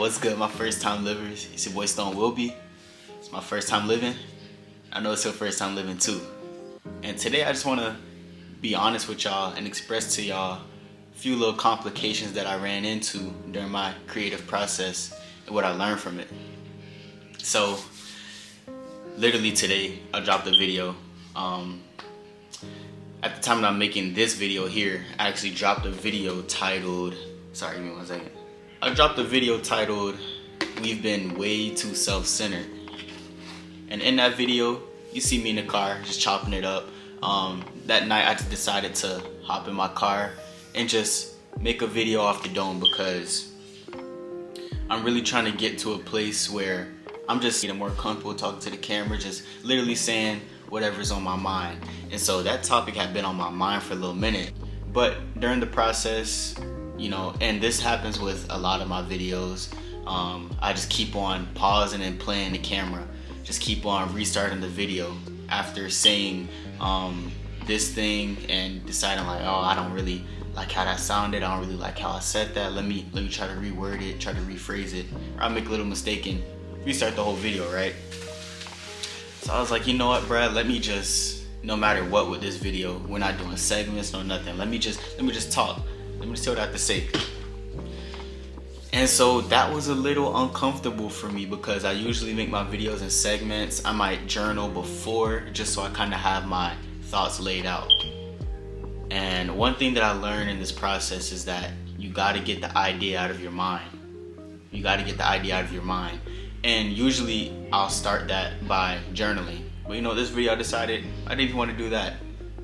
what's good, my first time livers? It's your boy Stone Wilby. It's my first time living. I know it's your first time living too. And today I just want to be honest with y'all and express to y'all a few little complications that I ran into during my creative process and what I learned from it. So, literally today I dropped a video. At the time that I'm making this video here, I actually dropped a video titled, sorry, give me 1 second. I dropped a video titled, "We've Been Way Too Self-Centered." And in that video, you see me in the car, just chopping it up. That night I just decided to hop in my car and just make a video off the dome because I'm really trying to get to a place where I'm just getting more comfortable talking to the camera, just literally saying whatever's on my mind. And so that topic had been on my mind for a little minute. But during the process, and this happens with a lot of my videos, I just keep on pausing and playing the camera. Just keep on restarting the video after saying this thing and deciding like, oh, I don't really like how that sounded. I don't really like how I said that. Let me try to reword it, try to rephrase it. Or I'll make a little mistake and restart the whole video, right? So I was like, you know what, bruh? Let me just, no matter what with this video, we're not doing segments, no nothing. Let me just talk. Let me just see what I have to say. And so that was a little uncomfortable for me because I usually make my videos in segments. I might journal before just so I kind of have my thoughts laid out. And one thing that I learned in this process is that you got to get the idea out of your mind. You got to get the idea out of your mind. And usually I'll start that by journaling. But this video I decided I didn't even want to do that.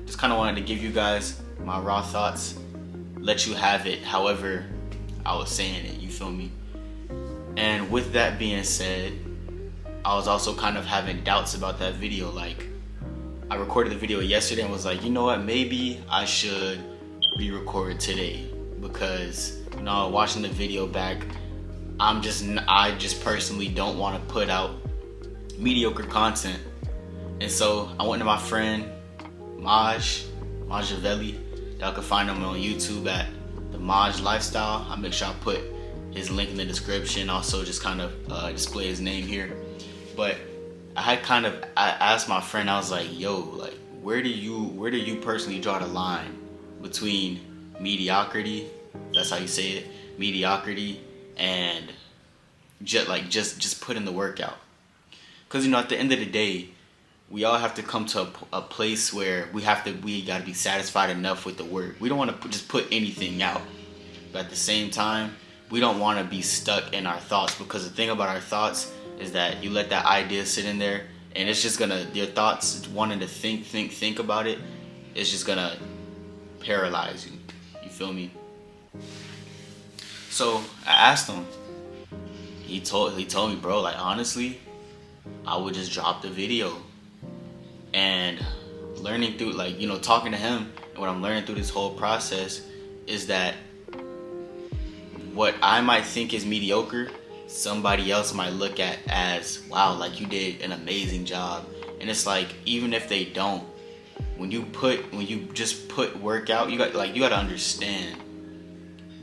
Just kind of wanted to give you guys my raw thoughts, let you have it however I was saying it, you feel me? And with that being said, I was also kind of having doubts about that video. Like, I recorded the video yesterday and was like, you know what, maybe I should re-record today because, watching the video back, I just personally don't want to put out mediocre content. And so I went to my friend Majavelli. Y'all can find him on YouTube at the Maj Lifestyle. I'll make sure I put his link in the description. Also just kind of display his name here. But I asked my friend, I was like, yo, like where do you personally draw the line between mediocrity, that's how you say it, mediocrity, and just put in the work out? Because at the end of the day, we all have to come to a place where we gotta be satisfied enough with the work. We don't want to just put anything out, but at the same time, we don't want to be stuck in our thoughts, because the thing about our thoughts is that you let that idea sit in there, and it's just your thoughts wanting to think about it, it's just gonna paralyze you. You feel me? So I asked him. He told me, bro, like honestly, I would just drop the video. And learning through, talking to him, and what I'm learning through this whole process is that what I might think is mediocre, somebody else might look at as, wow, like you did an amazing job. And it's like, even if they don't, when you just put work out, you got to understand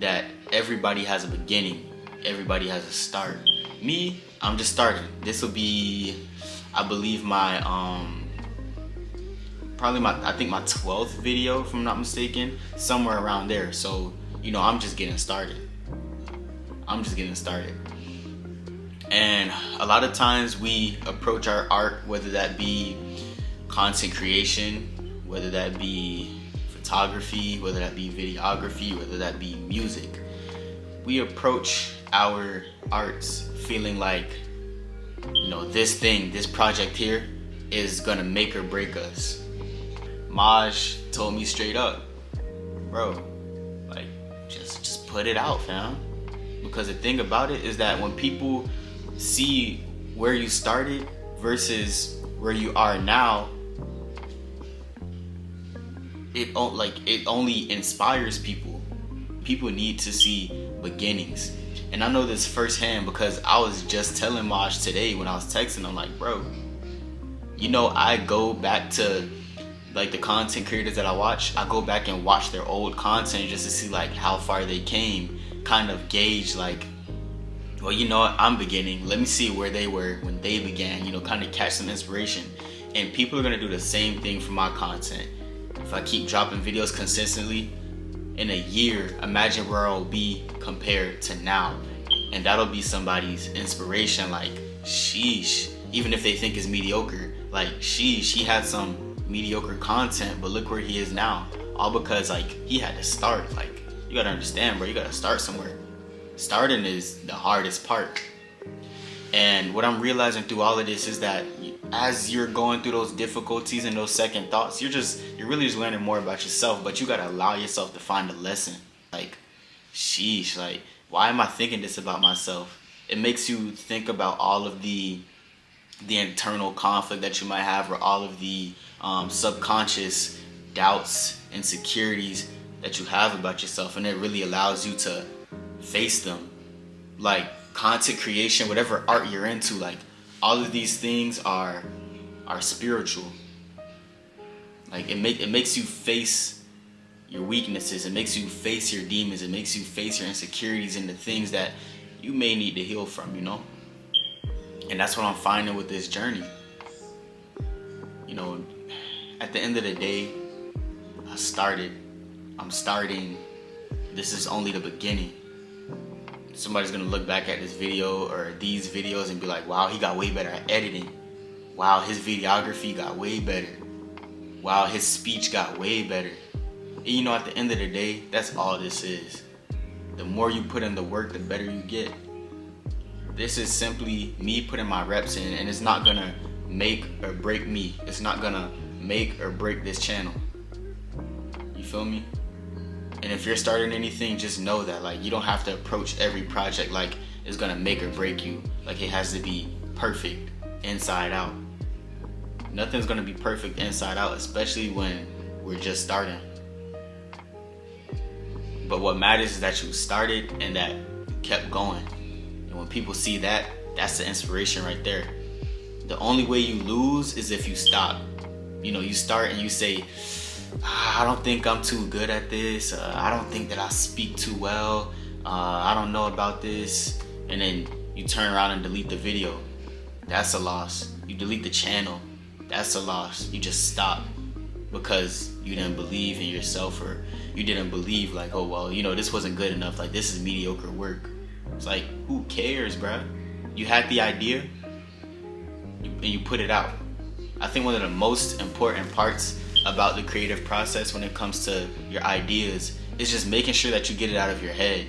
that everybody has a beginning, everybody has a start. Me, I'm just starting. This will be, I believe, my I think my 12th video, if I'm not mistaken, somewhere around there. So, I'm just getting started. And a lot of times we approach our art, whether that be content creation, whether that be photography, whether that be videography, whether that be music, we approach our arts feeling like, this project here is gonna make or break us. Maj told me straight up, bro, like just put it out, fam. Because the thing about it is that when people see where you started versus where you are now, it only inspires people. People need to see beginnings. And I know this firsthand because I was just telling Maj today when I was texting him, like, bro, I go back to like the content creators that I watch, I go back and watch their old content just to see like how far they came, kind of gauge like well, you know what, I'm beginning. Let me see where they were when they began, you know, kind of catch some inspiration. And people are gonna do the same thing for my content. If I keep dropping videos consistently, in a year, imagine where I'll be compared to now. And that'll be somebody's inspiration. Like, sheesh, even if they think it's mediocre, like, sheesh, he had some mediocre content, but look where he is now. All because, like, he had to start. Like, you gotta understand, bro, you gotta start somewhere. Starting is the hardest part. And what I'm realizing through all of this is that as you're going through those difficulties and those second thoughts, you're really just learning more about yourself, but you gotta allow yourself to find a lesson. Like, sheesh, like, why am I thinking this about myself? It makes you think about all of the internal conflict that you might have, or all of the subconscious doubts, insecurities that you have about yourself, and it really allows you to face them. Like, content creation, whatever art you're into, like, all of these things are spiritual. Like, it makes you face your weaknesses, it makes you face your demons, it makes you face your insecurities and the things that you may need to heal from, you know? And that's what I'm finding with this journey. You know, at the end of the day, I'm starting. This is only the beginning. Somebody's gonna look back at this video or these videos and be like, wow, he got way better at editing. Wow, his videography got way better. Wow, his speech got way better. And you know, at the end of the day, that's all this is. The more you put in the work, the better you get. This is simply me putting my reps in, and it's not gonna make or break me. It's not gonna make or break this channel. You feel me? And if you're starting anything, just know that, like, you don't have to approach every project like it's gonna make or break you. Like, it has to be perfect inside out. Nothing's gonna be perfect inside out, especially when we're just starting. But what matters is that you started and that you kept going. And when people see that, that's the inspiration right there. The only way you lose is if you stop. You know, you start and you say, I don't think I'm too good at this. I don't think that I speak too well. I don't know about this. And then you turn around and delete the video. That's a loss. You delete the channel. That's a loss. You just stop because you didn't believe in yourself, or you didn't believe, like, oh, well, you know, this wasn't good enough. Like, this is mediocre work. It's like, who cares, bruh? You had the idea and you put it out. I think one of the most important parts about the creative process when it comes to your ideas is just making sure that you get it out of your head.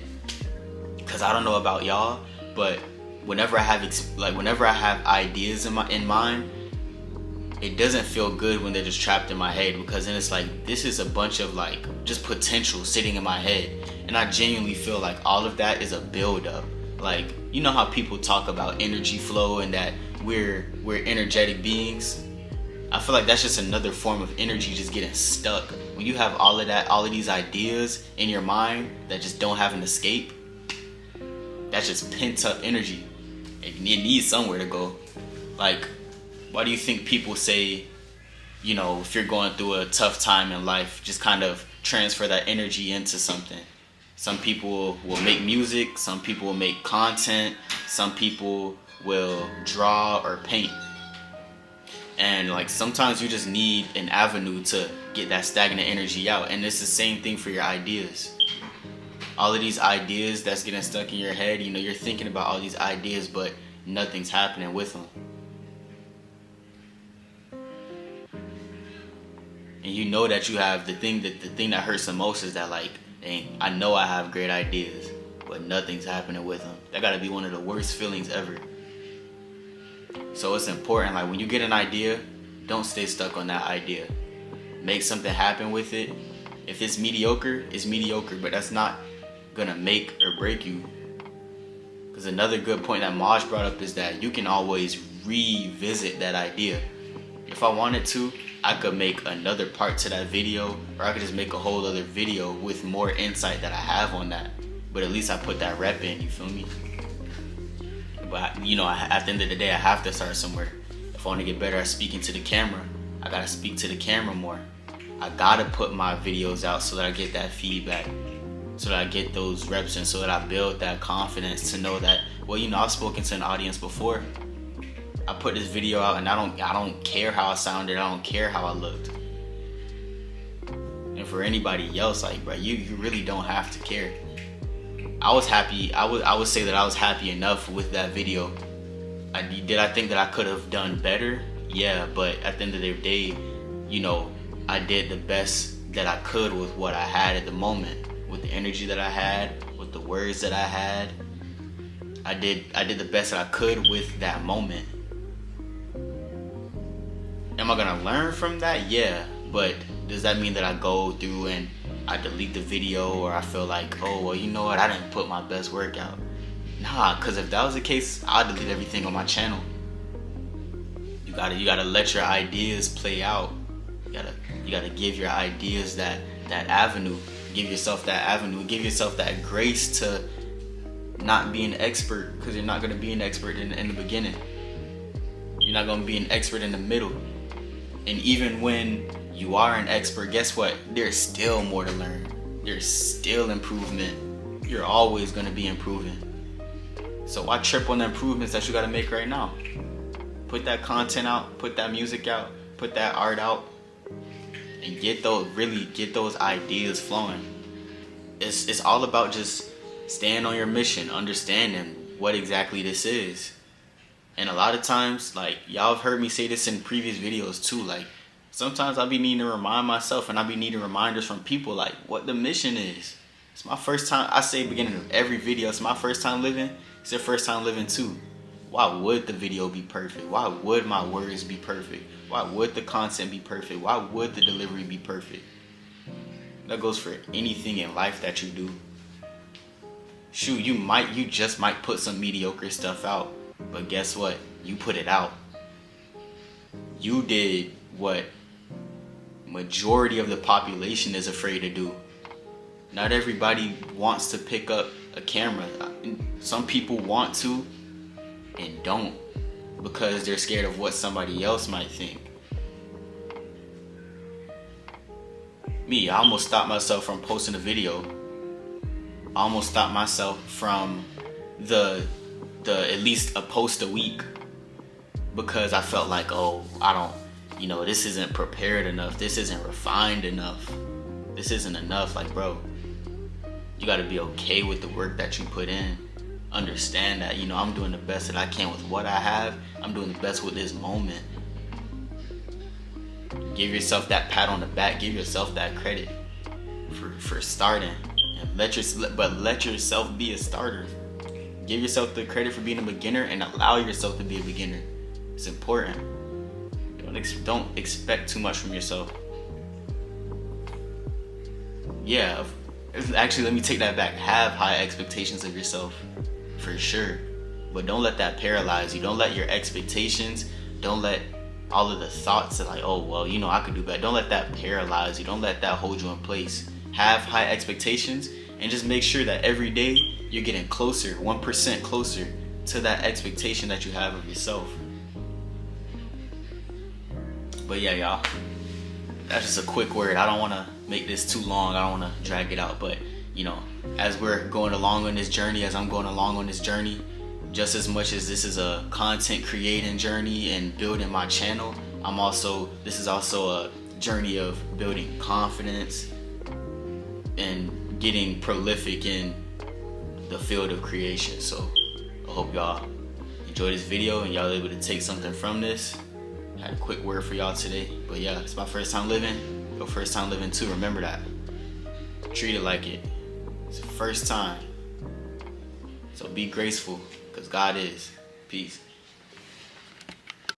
Because I don't know about y'all, but whenever I have ideas in mind, it doesn't feel good when they're just trapped in my head, because then it's like, this is a bunch of, like, just potential sitting in my head, and I genuinely feel like all of that is a build-up. Like, you know how people talk about energy flow and that we're energetic beings? I feel like that's just another form of energy just getting stuck. When you have all of these ideas in your mind that just don't have an escape, that's just pent up energy. It needs somewhere to go. Like, why do you think people say, you know, if you're going through a tough time in life, just kind of transfer that energy into something? Some people will make music, some people will make content, some people will draw or paint. And, like, sometimes you just need an avenue to get that stagnant energy out. And it's the same thing for your ideas. All of these ideas that's getting stuck in your head, you know, you're thinking about all these ideas, but nothing's happening with them. And you know that you have the thing that hurts the most is that, like, dang, I know I have great ideas, but nothing's happening with them. That gotta be one of the worst feelings ever. So it's important, like, when you get an idea, don't stay stuck on that idea. Make something happen with it. If it's mediocre, but that's not gonna make or break you. Because another good point that Maj brought up is that you can always revisit that idea. If I wanted to, I could make another part to that video, or I could just make a whole other video with more insight that I have on that. But at least I put that rep in, you feel me? But, you know, at the end of the day, I have to start somewhere. If I want to get better at speaking to the camera, I gotta speak to the camera more. I gotta put my videos out so that I get that feedback, so that I get those reps in, so that I build that confidence to know that, well, you know, I've spoken to an audience before. I put this video out and I don't care how I sounded, I don't care how I looked. And for anybody else, like, bro, you really don't have to care. I was happy. I would say that I was happy enough with that video. Did I think that I could have done better? Yeah, but at the end of the day, you know, I did the best that I could with what I had at the moment, with the energy that I had, with the words that I had. I did the best that I could with that moment. Am I gonna learn from that? Yeah, but does that mean that I go through and I delete the video, or I feel like, oh, well, you know what, I didn't put my best work out? Nah, because if that was the case, I'd delete everything on my channel. You gotta let your ideas play out. You gotta give your ideas that avenue. Give yourself that avenue. Give yourself that grace to not be an expert, because you're not gonna be an expert in the beginning. You're not gonna be an expert in the middle. And even when you are an expert, guess what? There's still more to learn. There's still improvement. You're always gonna be improving. So why trip on the improvements that you gotta make right now? Put that content out, put that music out, put that art out, and get those ideas flowing. It's all about just staying on your mission, understanding what exactly this is. And a lot of times, like, y'all have heard me say this in previous videos too, like, sometimes I be needing to remind myself, and I be needing reminders from people, like, what the mission is. It's my first time. I say beginning of every video, it's my first time living. It's their first time living too. Why would the video be perfect? Why would my words be perfect? Why would the content be perfect? Why would the delivery be perfect? That goes for anything in life that you do. Shoot, you just might put some mediocre stuff out, but guess what? You put it out. You did what majority of the population is afraid to do. Not everybody wants to pick up a camera. Some people want to and don't, because they're scared of what somebody else might think. Me, I almost stopped myself from posting a video. I almost stopped myself from the at least a post a week, because I felt like, oh, this isn't prepared enough. This isn't refined enough. This isn't enough. Like, bro, you gotta be okay with the work that you put in. Understand that, I'm doing the best that I can with what I have. I'm doing the best with this moment. Give yourself that pat on the back. Give yourself that credit for starting. And let yourself be a starter. Give yourself the credit for being a beginner, and allow yourself to be a beginner. It's important. Don't expect too much from yourself. Yeah, actually, let me take that back. Have high expectations of yourself, for sure. But don't let that paralyze you. Don't let your expectations, don't let all of the thoughts that, like, oh, well, I could do better. Don't let that paralyze you. Don't let that hold you in place. Have high expectations, and just make sure that every day you're getting closer, 1% closer to that expectation that you have of yourself. But yeah, y'all, that's just a quick word. I don't want to make this too long. I don't want to drag it out. But, as we're going along on this journey, as I'm going along on this journey, just as much as this is a content creating journey and building my channel, this is also a journey of building confidence and getting prolific in the field of creation. So I hope y'all enjoy this video and y'all able to take something from this. I had a quick word for y'all today. But yeah, it's my first time living. Your first time living too. Remember that. Treat it like it. It's the first time. So be graceful, because God is. Peace.